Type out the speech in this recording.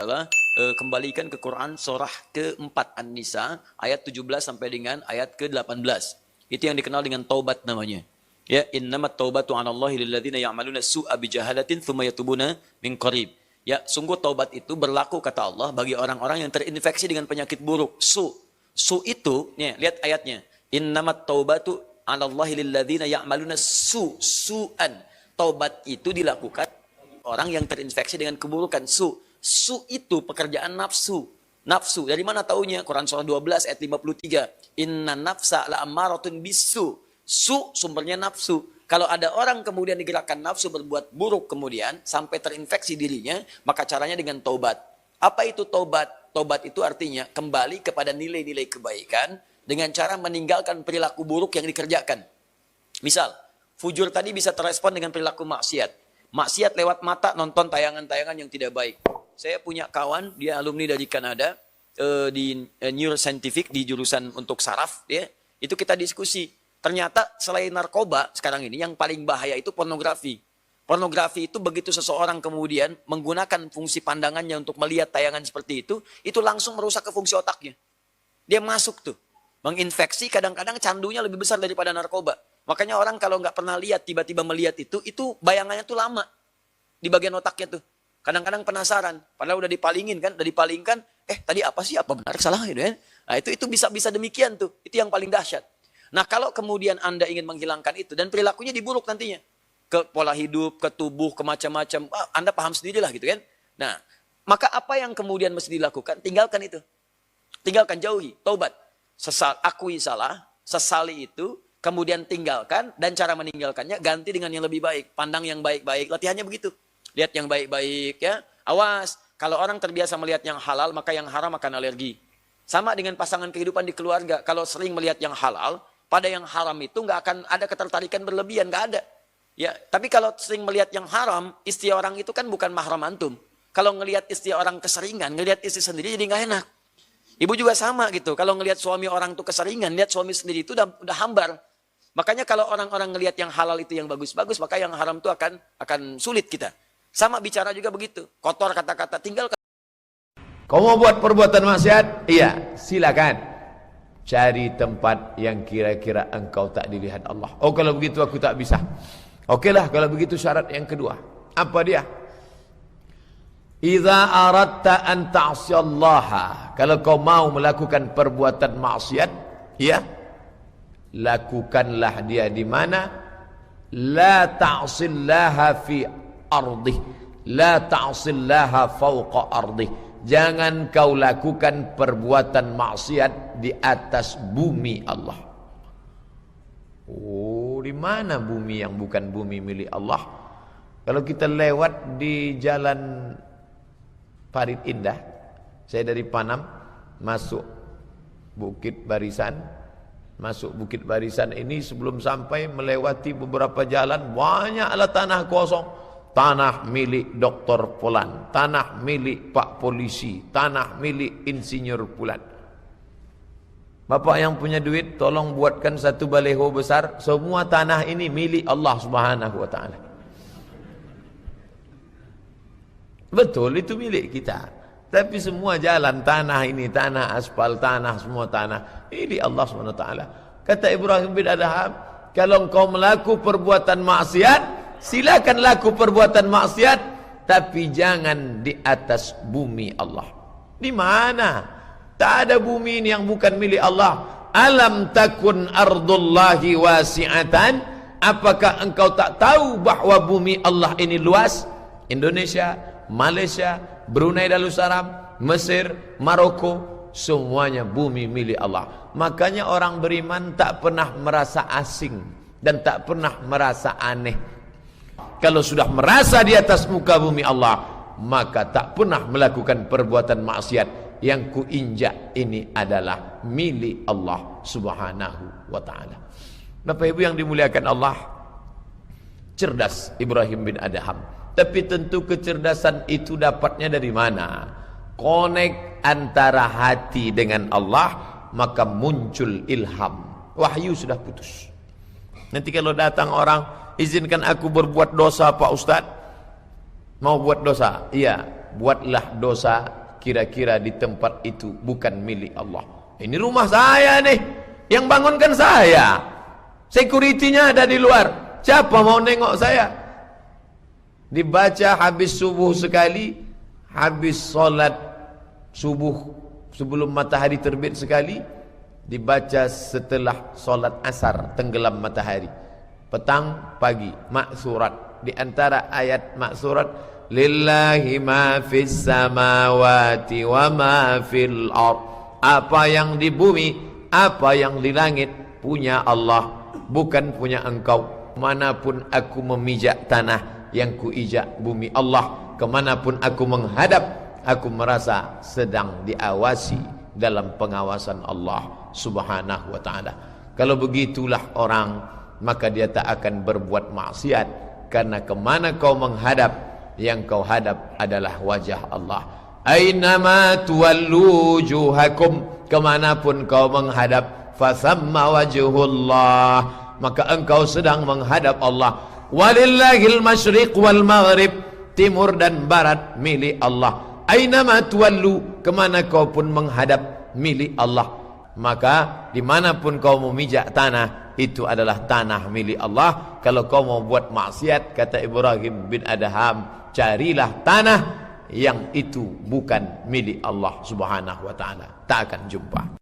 adalah kembalikan ke Quran surah ke-4 An-Nisa ayat 17 sampai dengan ayat ke-18. Itu yang dikenal dengan taubat namanya. Ya, innamat taubatu 'alallahi lilladzina ya'maluna su'a bijahalatin tsumma yatubuna min qarib. Ya, sungguh taubat itu berlaku kata Allah bagi orang-orang yang terinfeksi dengan penyakit buruk. Su itu, nih, lihat ayatnya. Innamat taubatu 'alallahi lilladzina ya'maluna su'an. Taubat itu dilakukan orang yang terinfeksi dengan keburukan. Su itu pekerjaan nafsu. Nafsu. Dari mana taunya? Quran surah 12 ayat 53. Inna nafsa la'ammaratun bisu. Su sumbernya nafsu. Kalau ada orang kemudian digerakkan nafsu berbuat buruk kemudian sampai terinfeksi dirinya, maka caranya dengan taubat. Apa itu taubat? Taubat itu artinya kembali kepada nilai-nilai kebaikan dengan cara meninggalkan perilaku buruk yang dikerjakan. Misal, fujur tadi bisa terespon dengan perilaku maksiat. Maksiat lewat mata nonton tayangan-tayangan yang tidak baik. Saya punya kawan, dia alumni dari Kanada, di Neuroscientific, di jurusan untuk saraf, ya. Itu kita diskusi. Ternyata selain narkoba, sekarang ini yang paling bahaya itu pornografi. Pornografi itu begitu seseorang kemudian menggunakan fungsi pandangannya untuk melihat tayangan seperti itu langsung merusak ke fungsi otaknya. Dia masuk tuh, menginfeksi, kadang-kadang candunya lebih besar daripada narkoba. Makanya orang kalau nggak pernah lihat, tiba-tiba melihat itu bayangannya tuh lama di bagian otaknya tuh. Kadang-kadang penasaran, padahal udah dipalingin kan, tadi apa sih, apa benar, salah gitu kan. Nah itu bisa demikian tuh, itu yang paling dahsyat. Nah kalau kemudian Anda ingin menghilangkan itu, dan perilakunya diburuk nantinya, ke pola hidup, ke tubuh, ke macam-macam, Anda paham sendirilah gitu kan. Nah, maka apa yang kemudian mesti dilakukan? Tinggalkan itu. Tinggalkan, jauhi, taubat. Akui salah, sesali itu, kemudian tinggalkan, dan cara meninggalkannya ganti dengan yang lebih baik. Pandang yang baik-baik, latihannya begitu. Lihat yang baik-baik ya. Awas, kalau orang terbiasa melihat yang halal, maka yang haram akan alergi. Sama dengan pasangan kehidupan di keluarga. Kalau sering melihat yang halal, pada yang haram itu nggak akan ada ketertarikan berlebihan, nggak ada. Ya, tapi kalau sering melihat yang haram, istri orang itu kan bukan mahram antum. Kalau ngelihat istri orang keseringan, ngelihat istri sendiri jadi nggak enak. Ibu juga sama gitu. Kalau ngelihat suami orang itu keseringan, lihat suami sendiri itu udah hambar. Makanya kalau orang-orang ngelihat yang halal itu yang bagus-bagus, maka yang haram itu akan sulit kita. Sama bicara juga begitu. Kotor kata-kata, tinggalkan. Kau mau buat perbuatan maksiat? Iya, silakan. Cari tempat yang kira-kira engkau tak dilihat Allah. Oh, kalau begitu aku tak bisa. Okelah, kalau begitu syarat yang kedua. Apa dia? Idza aradta an ta'siyallaha. Kalau kau mau melakukan perbuatan maksiat, ya, lakukanlah dia di mana? La ta'sillaha fi ardih, la ta'sillaha fawqa ardih. Jangan kau lakukan perbuatan maksiat di atas bumi Allah. Oh, di mana bumi yang bukan bumi milik Allah? Kalau kita lewat di jalan Parit Indah, saya dari Panam masuk Bukit Barisan. Masuk Bukit Barisan ini sebelum sampai melewati beberapa jalan, banyaklah tanah kosong. Tanah milik Doktor Polan, tanah milik Pak Polisi, tanah milik Insinyur Pulan. Bapak yang punya duit, tolong buatkan satu baleho besar. Semua tanah ini milik Allah Subhanahu wa Ta'ala. Betul, itu milik kita. Tapi semua jalan, tanah ini, tanah aspal, tanah, semua tanah milik Allah Subhanahu wa Ta'ala. Kata Ibrahim bin Adham, kalau engkau melakukan perbuatan maksiat, silakan laku perbuatan maksiat, tapi jangan di atas bumi Allah. Di mana? Tak ada bumi ini yang bukan milik Allah. Alam takun ardullahi wasi'atan. Apakah engkau tak tahu bahwa bumi Allah ini luas? Indonesia, Malaysia, Brunei Darussalam, Mesir, Maroko, semuanya bumi milik Allah. Makanya orang beriman tak pernah merasa asing dan tak pernah merasa aneh. Kalau sudah merasa di atas muka bumi Allah, maka tak pernah melakukan perbuatan maksiat. Yang kuinjak ini adalah milik Allah Subhanahu wa Ta'ala. Bapak Ibu yang dimuliakan Allah, cerdas Ibrahim bin Adham. Tapi tentu kecerdasan itu dapatnya dari mana? Connect antara hati dengan Allah, maka muncul ilham. Wahyu sudah putus. Nanti kalau datang orang, izinkan aku berbuat dosa Pak Ustadz. Mau buat dosa? Iya. buatlah dosa kira-kira di tempat itu bukan milik Allah. Ini rumah saya nih, yang bangunkan saya, security-nya ada di luar, siapa mau nengok saya? Dibaca habis subuh sekali, habis solat subuh sebelum matahari terbit sekali, dibaca setelah solat asar tenggelam matahari, petang pagi, maksurat. Di antara ayat maksurat, lillahi ma fis samawati wa ma fil ard, apa yang di bumi, apa yang di langit punya Allah, bukan punya engkau. Manapun aku memijak tanah, yang kuijak bumi Allah. Kemanapun aku menghadap, aku merasa sedang diawasi dalam pengawasan Allah subhanahu wa ta'ala. Kalau begitulah orang, maka dia tak akan berbuat maksiat, karena kemana kau menghadap, yang kau hadap adalah wajah Allah. Ainama tuwallu wujuhakum, kemanapun kau menghadap, fathamma wajhullah, maka engkau sedang menghadap Allah. Walillahil masyriq wal maghrib, timur dan barat milik Allah. Ainama tuwallu, kemana kau pun menghadap, milik Allah. Maka dimanapun kau memijak tanah, itu adalah tanah milik Allah. Kalau kau mau buat maksiat, kata Ibrahim bin Adham, carilah tanah yang itu bukan milik Allah subhanahu wa ta'ala, tak akan jumpa.